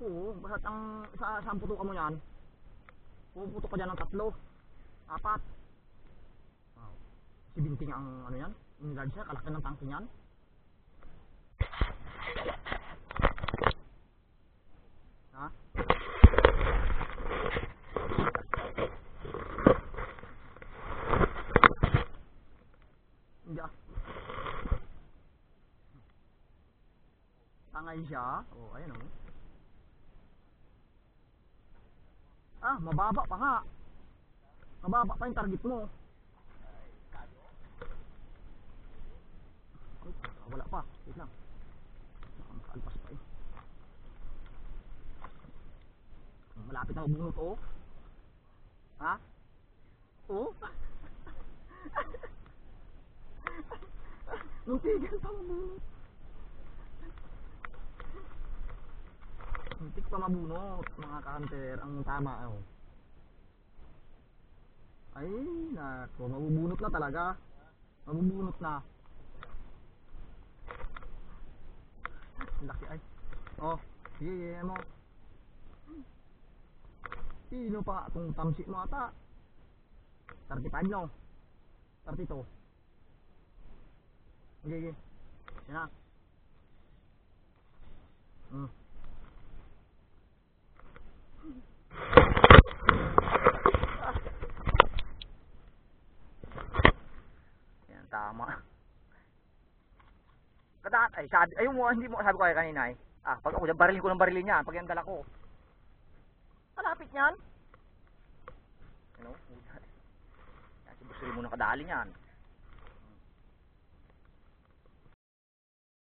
Oo, basta ang saan putukan mo yan, puputok ka dyan ng 3, 4. Wow. Si Binting ang ano yan, yung large niya, kalaki ng tangke niyan. Ha? Hindi ah. Tangay siya. Oh, ayan oh. Ah, mababa pa nga. Mababa pa yung target mo. Ay, wala pa. Wait lang. Nakamaalpas pa eh. Malapit na mabunot oh. Ha? Oh? Muntigan pa mabunot. Muntik pa mabunot mga ka-hunter. Ang tama oh. Ay, nako, mabubunot na talaga. Mabubunot na. Laki ay. Oh, sige, mo. Sino pa itong tamsi mo ata? 35 no? 32. Sige. Yan na. Yan, tama. Kadaan, ay, sabi, ayun mo, hindi mo sabi ko kaya kanina eh. Ah, pag ako, barilin ko ng barilin niya, pag yan dala ko. Malapit niyan. Ano? Yan, si Busri mo na kadali niyan.